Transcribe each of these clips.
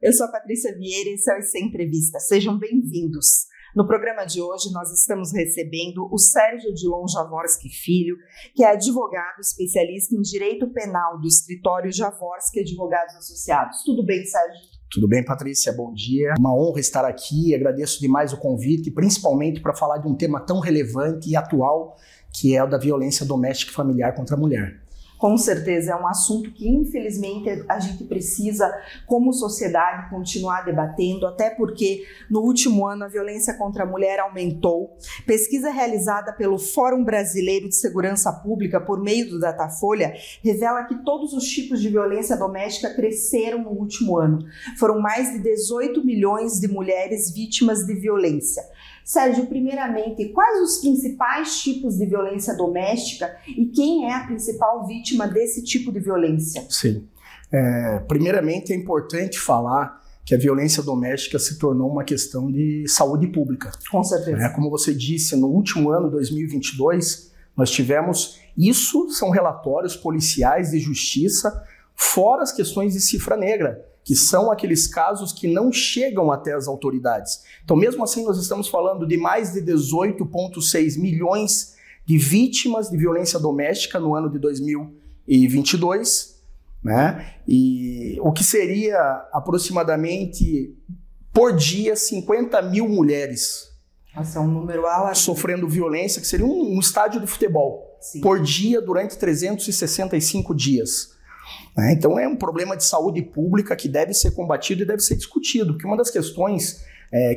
eu sou a Patrícia Vieira e esse é o IC Entrevista. Sejam bem-vindos. No programa de hoje, nós estamos recebendo o Sérgio Odilon Jaworski Filho, que é advogado especialista em direito penal do escritório Jaworski Advogados Associados. Tudo bem, Sérgio? Tudo bem, Patrícia? Bom dia. Uma honra estar aqui, agradeço demais o convite, principalmente para falar de um tema tão relevante e atual, que é o da violência doméstica e familiar contra a mulher. Com certeza, é um assunto que, infelizmente, a gente precisa, como sociedade, continuar debatendo, até porque, no último ano, a violência contra a mulher aumentou. Pesquisa realizada pelo Fórum Brasileiro de Segurança Pública, por meio do Datafolha, revela que todos os tipos de violência doméstica cresceram no último ano. Foram mais de 18 milhões de mulheres vítimas de violência. Sérgio, primeiramente, quais os principais tipos de violência doméstica e quem é a principal vítima desse tipo de violência? Sim. Primeiramente, é importante falar que a violência doméstica se tornou uma questão de saúde pública. Com certeza. Como você disse, no último ano, 2022, nós tivemos, isso são relatórios policiais de justiça, fora as questões de cifra negra, que são aqueles casos que não chegam até as autoridades. Então, mesmo assim, nós estamos falando de mais de 18,6 milhões de vítimas de violência doméstica no ano de 2022, né? E o que seria aproximadamente, por dia, 50 mil mulheres. Nossa, é um número alarmante. Sofrendo violência, que seria um estádio de futebol. Sim. Por dia, durante 365 dias. Então é um problema de saúde pública que deve ser combatido e deve ser discutido, porque uma das questões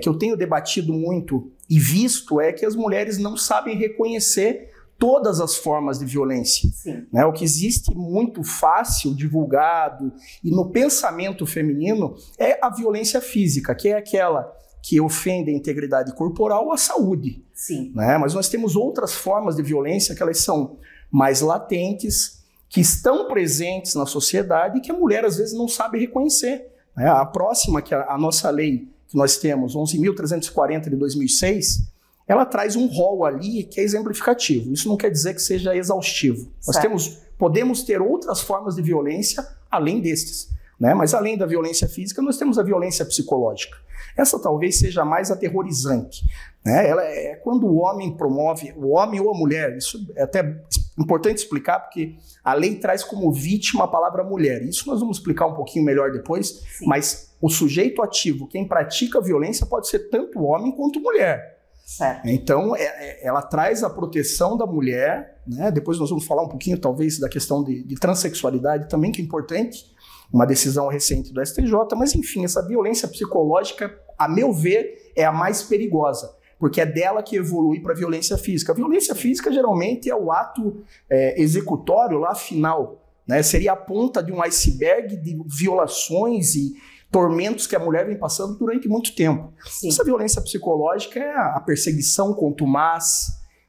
que eu tenho debatido muito e visto é que as mulheres não sabem reconhecer todas as formas de violência. Né? O que existe muito fácil, divulgado, e no pensamento feminino é a violência física, que é aquela que ofende a integridade corporal ou a saúde. Sim. Né? Mas nós temos outras formas de violência que elas são mais latentes, que estão presentes na sociedade e que a mulher às vezes não sabe reconhecer. A próxima, que a nossa lei que nós temos, 11.340 de 2006, ela traz um rol ali que é exemplificativo. Isso não quer dizer que seja exaustivo. Certo. Nós podemos ter outras formas de violência além destes. Né? Mas além da violência física, nós temos a violência psicológica. Essa talvez seja a mais aterrorizante. Né? Ela é quando o homem promove, o homem ou a mulher, isso é até importante explicar, porque a lei traz como vítima a palavra mulher. Isso nós vamos explicar um pouquinho melhor depois. Sim. Mas o sujeito ativo, quem pratica a violência, pode ser tanto homem quanto mulher. Certo. Então, ela traz a proteção da mulher, né? Depois nós vamos falar um pouquinho, talvez, da questão de transexualidade também, que é importante, uma decisão recente do STJ, mas enfim, essa violência psicológica, a meu ver, é a mais perigosa, porque é dela que evolui para a violência física. A violência física, geralmente, é o ato executório lá final, né? Seria a ponta de um iceberg de violações e tormentos que a mulher vem passando durante muito tempo. Sim. Essa violência psicológica é a perseguição contumaz,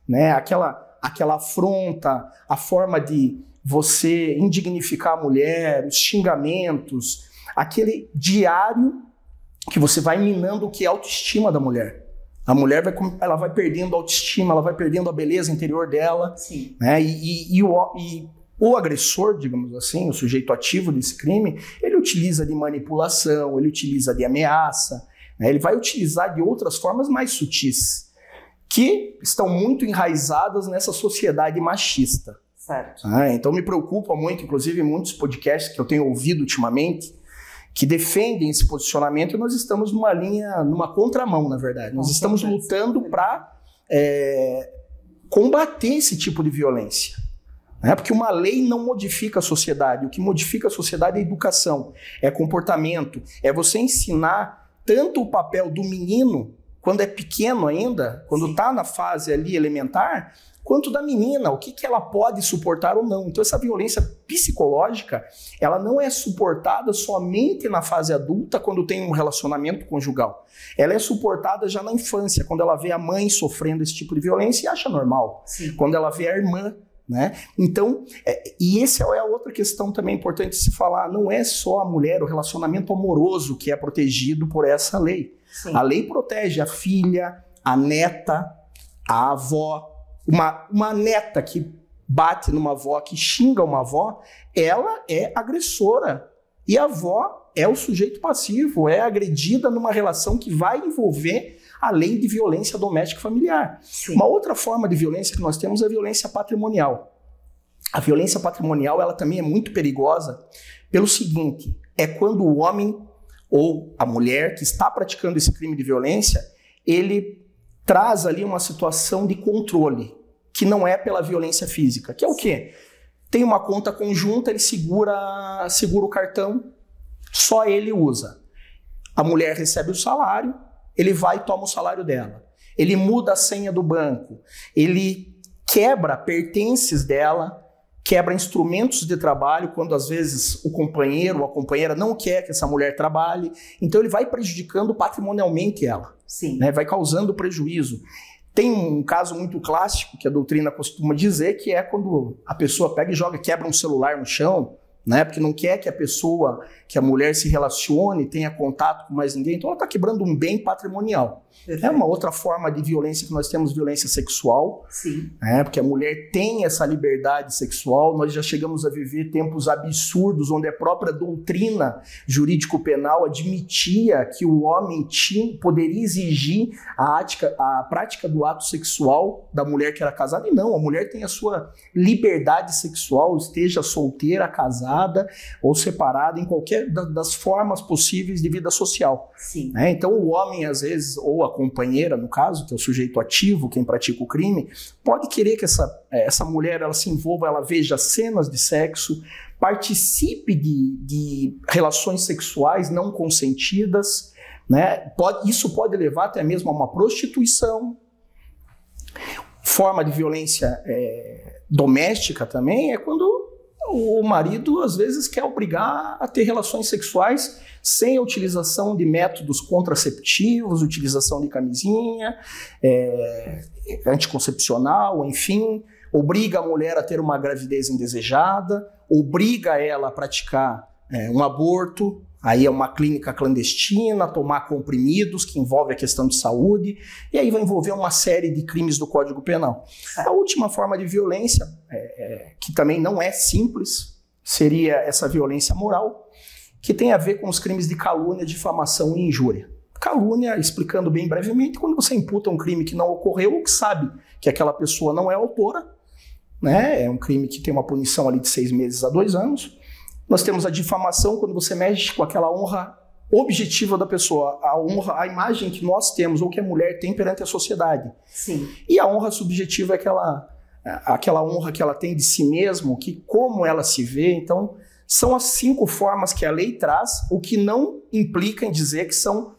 né? Aquela afronta, a forma de você indignificar a mulher, os xingamentos, aquele diário que você vai minando o que é a autoestima da mulher. A mulher ela vai perdendo a autoestima, ela vai perdendo a beleza interior dela. Sim. Né? E o agressor, digamos assim, o sujeito ativo desse crime, ele utiliza de manipulação, ele utiliza de ameaça, né? Ele vai utilizar de outras formas mais sutis, que estão muito enraizadas nessa sociedade machista. Certo. Então me preocupa muito, inclusive muitos podcasts que eu tenho ouvido ultimamente, que defendem esse posicionamento, e nós estamos numa contramão, na verdade. Nós estamos lutando para combater esse tipo de violência. Né? Porque uma lei não modifica a sociedade, o que modifica a sociedade é educação, é comportamento, é você ensinar tanto o papel do menino, quando é pequeno ainda, quando está na fase ali elementar, quanto da menina, o que ela pode suportar ou não. Então essa violência psicológica, ela não é suportada somente na fase adulta, quando tem um relacionamento conjugal. Ela é suportada já na infância, quando ela vê a mãe sofrendo esse tipo de violência e acha normal. Sim. Quando ela vê a irmã, né? Então, e essa é a outra questão também importante se falar, não é só a mulher, o relacionamento amoroso que é protegido por essa lei. Sim. A lei protege a filha, a neta, a avó. Uma neta que bate numa avó, que xinga uma avó, ela é agressora. E a avó é o sujeito passivo, é agredida numa relação que vai envolver além de violência doméstica e familiar. Sim. Uma outra forma de violência que nós temos é a violência patrimonial. A violência patrimonial, ela também é muito perigosa pelo seguinte, é quando o homem ou a mulher que está praticando esse crime de violência, ele traz ali uma situação de controle, que não é pela violência física, que é o quê? Tem uma conta conjunta, ele segura o cartão, só ele usa. A mulher recebe o salário, ele vai e toma o salário dela. Ele muda a senha do banco, ele quebra pertences dela, quebra instrumentos de trabalho, quando às vezes o companheiro ou a companheira não quer que essa mulher trabalhe. Então ele vai prejudicando patrimonialmente ela. Sim. Né? Vai causando prejuízo. Tem um caso muito clássico que a doutrina costuma dizer, que é quando a pessoa pega e quebra um celular no chão, né? Porque não quer que a mulher se relacione, tenha contato com mais ninguém, então ela está quebrando um bem patrimonial. Perfeito. É uma outra forma de violência que nós temos, violência sexual. Sim. Porque a mulher tem essa liberdade sexual, nós já chegamos a viver tempos absurdos, onde a própria doutrina jurídico-penal admitia que o homem poderia exigir a prática do ato sexual da mulher que era casada, e não, a mulher tem a sua liberdade sexual, esteja solteira, casada, ou separada, em qualquer das formas possíveis de vida social. Sim. Então o homem, às vezes, ou a companheira, no caso, que é o sujeito ativo, quem pratica o crime, pode querer que essa mulher ela se envolva, ela veja cenas de sexo, participe de relações sexuais não consentidas, né? Isso pode levar até mesmo a uma prostituição. Forma de violência doméstica também é quando o marido, às vezes, quer obrigar a ter relações sexuais sem a utilização de métodos contraceptivos, utilização de camisinha, anticoncepcional, enfim, obriga a mulher a ter uma gravidez indesejada, obriga ela a praticar um aborto, aí é uma clínica clandestina, tomar comprimidos, que envolve a questão de saúde, e aí vai envolver uma série de crimes do Código Penal. A última forma de violência, que também não é simples, seria essa violência moral, que tem a ver com os crimes de calúnia, difamação e injúria. Calúnia, explicando bem brevemente, quando você imputa um crime que não ocorreu ou que sabe que aquela pessoa não é autora, né? É um crime que tem uma punição ali de 6 meses a 2 anos. Nós temos a difamação, quando você mexe com aquela honra objetiva da pessoa, a honra, a imagem que nós temos ou que a mulher tem perante a sociedade. Sim. E a honra subjetiva é aquela honra que ela tem de si mesma, que como ela se vê. Então, são as 5 formas que a lei traz, o que não implica em dizer que são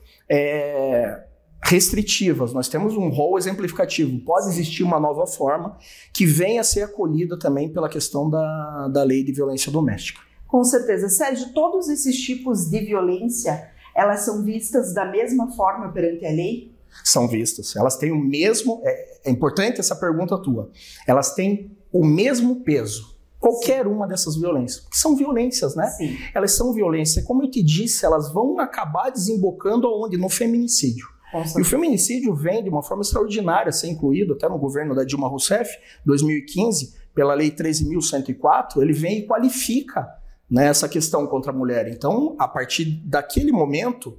restritivas. Nós temos um rol exemplificativo. Pode existir uma nova forma que venha a ser acolhida também pela questão da lei de violência doméstica. Com certeza. Sérgio, todos esses tipos de violência, elas são vistas da mesma forma perante a lei? São vistas. Elas têm o mesmo... É importante essa pergunta tua. Elas têm o mesmo peso. Qualquer uma dessas violências. Porque são violências, né? Sim. Elas são violências. Como eu te disse, elas vão acabar desembocando aonde? No feminicídio. E o feminicídio vem de uma forma extraordinária a ser incluído até no governo da Dilma Rousseff, 2015, pela Lei 13.104, ele vem e qualifica, né, essa questão contra a mulher. Então, a partir daquele momento,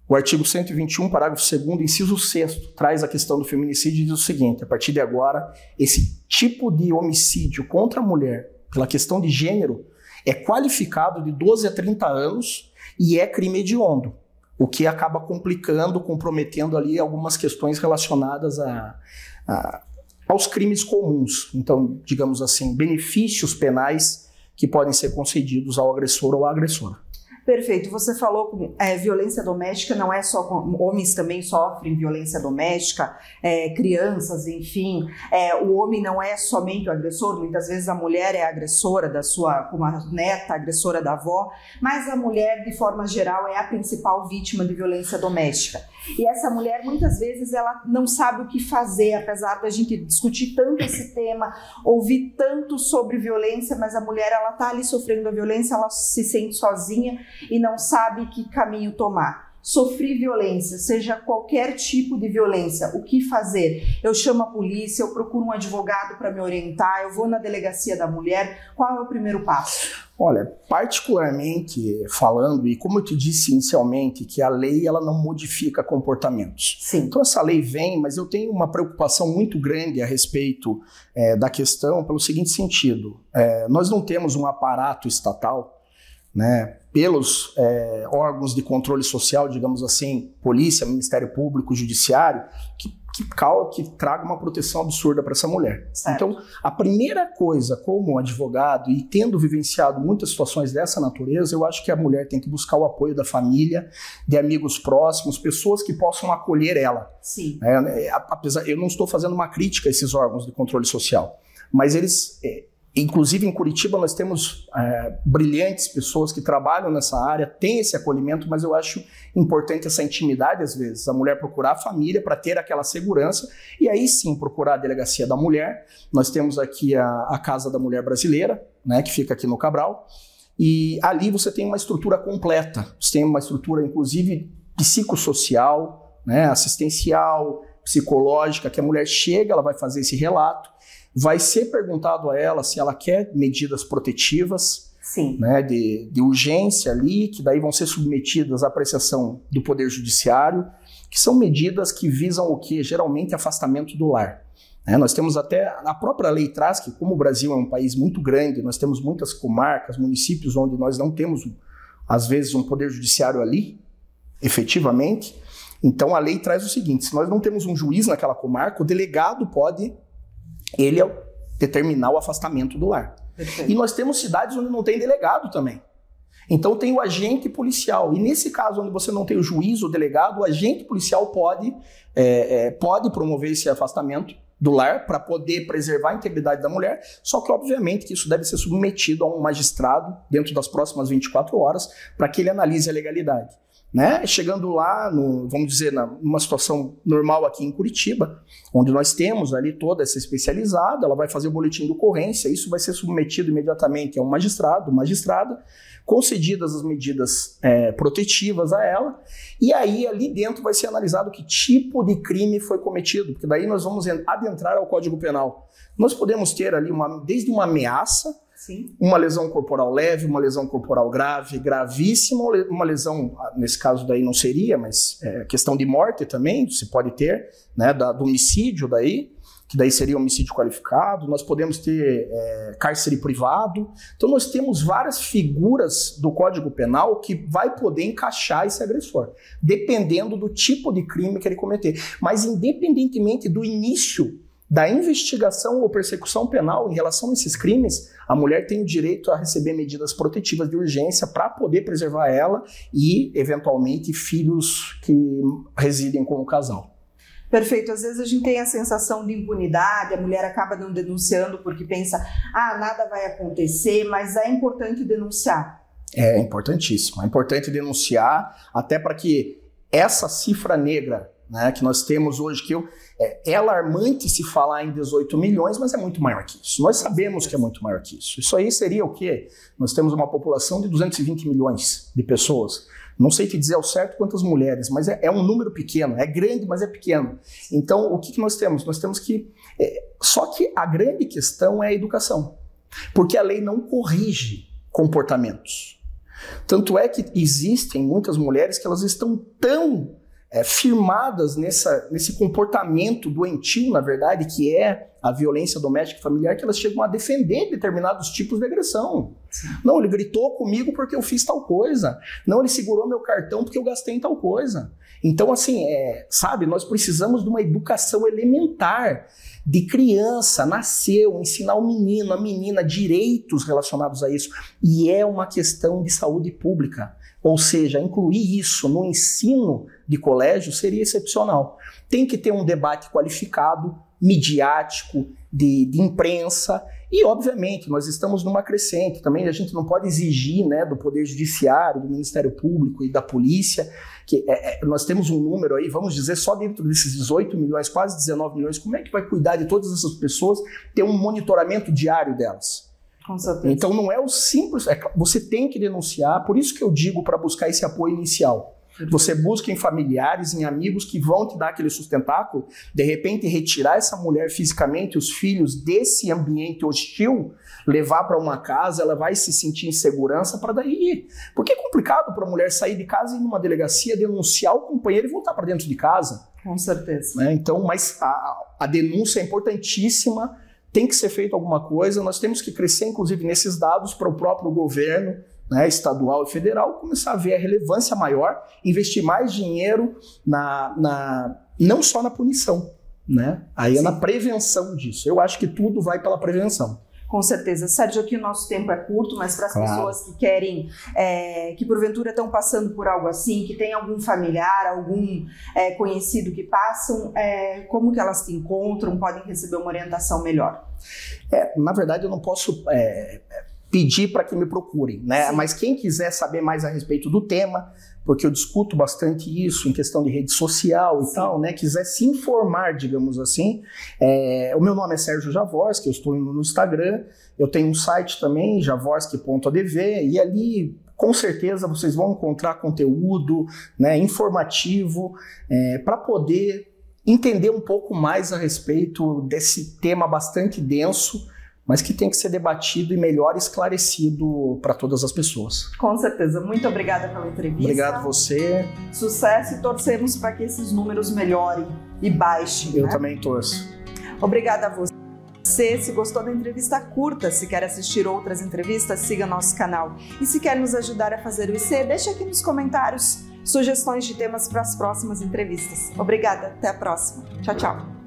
o artigo 121, parágrafo 2º, inciso 6º, traz a questão do feminicídio e diz o seguinte: a partir de agora, esse tipo de homicídio contra a mulher, pela questão de gênero, é qualificado de 12 a 30 anos e é crime hediondo, o que acaba complicando, comprometendo ali algumas questões relacionadas aos crimes comuns. Então, digamos assim, benefícios penais que podem ser concedidos ao agressor ou à agressora. Perfeito. Você falou que violência doméstica não é só... Homens também sofrem violência doméstica, crianças, enfim. O homem não é somente o agressor, muitas vezes a mulher é a agressora como a neta, a agressora da avó, mas a mulher, de forma geral, é a principal vítima de violência doméstica. E essa mulher, muitas vezes, ela não sabe o que fazer, apesar da gente discutir tanto esse tema, ouvir tanto sobre violência, mas a mulher, ela está ali sofrendo a violência, ela se sente sozinha e não sabe que caminho tomar. Sofri violência, seja qualquer tipo de violência, o que fazer? Eu chamo a polícia, eu procuro um advogado para me orientar, eu vou na delegacia da mulher, qual é o primeiro passo? Olha, particularmente falando, e como eu te disse inicialmente, que a lei ela não modifica comportamentos. Sim. Então essa lei vem, mas eu tenho uma preocupação muito grande a respeito da questão pelo seguinte sentido. Nós não temos um aparato estatal, né, pelos órgãos de controle social, digamos assim, polícia, Ministério Público, Judiciário, que traga uma proteção absurda para essa mulher. Certo. Então, a primeira coisa, como advogado e tendo vivenciado muitas situações dessa natureza, eu acho que a mulher tem que buscar o apoio da família, de amigos próximos, pessoas que possam acolher ela. Sim. Eu não estou fazendo uma crítica a esses órgãos de controle social, mas eles... Inclusive em Curitiba nós temos brilhantes pessoas que trabalham nessa área, tem esse acolhimento, mas eu acho importante essa intimidade às vezes, a mulher procurar a família para ter aquela segurança e aí sim procurar a Delegacia da Mulher. Nós temos aqui a Casa da Mulher Brasileira, né, que fica aqui no Cabral, e ali você tem uma estrutura completa, você tem uma estrutura inclusive psicossocial, né, assistencial, psicológica, que a mulher chega, ela vai fazer esse relato, vai ser perguntado a ela se ela quer medidas protetivas, sim, né, de urgência ali, que daí vão ser submetidas à apreciação do Poder Judiciário, que são medidas que visam o quê? Geralmente afastamento do lar. Nós temos até, a própria lei traz que, como o Brasil é um país muito grande, nós temos muitas comarcas, municípios onde nós não temos, às vezes, um Poder Judiciário ali, efetivamente. Então a lei traz o seguinte, se nós não temos um juiz naquela comarca, o delegado pode... ele determinar o afastamento do lar. Perfeito. E nós temos cidades onde não tem delegado também. Então tem o agente policial. E nesse caso, onde você não tem o juiz ou o delegado, o agente policial pode promover esse afastamento do lar para poder preservar a integridade da mulher, só que obviamente que isso deve ser submetido a um magistrado dentro das próximas 24 horas para que ele analise a legalidade. Né? Chegando lá, vamos dizer, numa situação normal aqui em Curitiba, onde nós temos ali toda essa especializada, ela vai fazer o boletim de ocorrência, isso vai ser submetido imediatamente a um magistrado, magistrada, concedidas as medidas protetivas a ela, e aí ali dentro vai ser analisado que tipo de crime foi cometido, porque daí nós vamos adentrar ao Código Penal. Nós podemos ter ali desde uma ameaça, sim, uma lesão corporal leve, uma lesão corporal grave, gravíssima, uma lesão, nesse caso daí não seria, mas questão de morte também, se pode ter, né, do homicídio daí, que daí seria homicídio qualificado, nós podemos ter cárcere privado, então nós temos várias figuras do Código Penal que vai poder encaixar esse agressor, dependendo do tipo de crime que ele cometer, mas independentemente do início da investigação ou persecução penal em relação a esses crimes, a mulher tem o direito a receber medidas protetivas de urgência para poder preservar ela e, eventualmente, filhos que residem com o casal. Perfeito. Às vezes a gente tem a sensação de impunidade, a mulher acaba não denunciando porque pensa, nada vai acontecer, mas é importante denunciar. É importantíssimo. É importante denunciar, até para que essa cifra negra, né, que nós temos hoje, que é alarmante se falar em 18 milhões, mas é muito maior que isso. Nós sabemos que é muito maior que isso. Isso aí seria o quê? Nós temos uma população de 220 milhões de pessoas. Não sei te dizer ao certo quantas mulheres, mas é um número pequeno. É grande, mas é pequeno. Então, o que nós temos? Nós temos que... Só que a grande questão é a educação. Porque a lei não corrige comportamentos. Tanto é que existem muitas mulheres que elas estão tão... firmadas nesse comportamento doentio, na verdade, que é a violência doméstica e familiar, que elas chegam a defender determinados tipos de agressão. Sim. Não, ele gritou comigo porque eu fiz tal coisa. Não, ele segurou meu cartão porque eu gastei em tal coisa. Então, assim, sabe, nós precisamos de uma educação elementar de criança, nasceu, ensinar o menino, a menina, direitos relacionados a isso. E é uma questão de saúde pública. Ou seja, incluir isso no ensino de colégio seria excepcional. Tem que ter um debate qualificado, midiático, de imprensa, e obviamente nós estamos numa crescente também, a gente não pode exigir, né, do Poder Judiciário, do Ministério Público e da Polícia, que nós temos um número aí, vamos dizer, só dentro desses 18 milhões, quase 19 milhões, como é que vai cuidar de todas essas pessoas, ter um monitoramento diário delas? Com certeza. Então não é o simples, você tem que denunciar, por isso que eu digo para buscar esse apoio inicial. Você busca em familiares, em amigos que vão te dar aquele sustentáculo, de repente retirar essa mulher fisicamente, os filhos desse ambiente hostil, levar para uma casa, ela vai se sentir em segurança para daí ir. Porque é complicado para a mulher sair de casa e ir numa delegacia, denunciar o companheiro e voltar para dentro de casa. Com certeza. Né? Então, mas a denúncia é importantíssima, tem que ser feito alguma coisa, nós temos que crescer, inclusive, nesses dados para o próprio governo, né, estadual e federal, começar a ver a relevância maior, investir mais dinheiro não só na punição, né? Aí é na prevenção disso. Eu acho que tudo vai pela prevenção. Com certeza. Sérgio, aqui o nosso tempo é curto, mas para as pessoas que querem, que porventura estão passando por algo assim, que tem algum familiar, algum conhecido que passam, como que elas te encontram, podem receber uma orientação melhor? Na verdade, eu não posso pedir para que me procurem, né? Mas quem quiser saber mais a respeito do tema, porque eu discuto bastante isso em questão de rede social e tal, né? Quiser se informar, digamos assim, o meu nome é Sérgio Javorski, eu estou no Instagram, eu tenho um site também, javorski.adv, e ali com certeza vocês vão encontrar conteúdo, né, informativo, para poder entender um pouco mais a respeito desse tema bastante denso, mas que tem que ser debatido e melhor esclarecido para todas as pessoas. Com certeza. Muito obrigada pela entrevista. Obrigado a você. Sucesso e torcemos para que esses números melhorem e baixem. Eu também torço. Obrigada a você. Se gostou da entrevista, curta. Se quer assistir outras entrevistas, siga nosso canal. E se quer nos ajudar a fazer o IC, deixa aqui nos comentários sugestões de temas para as próximas entrevistas. Obrigada. Até a próxima. Tchau, tchau.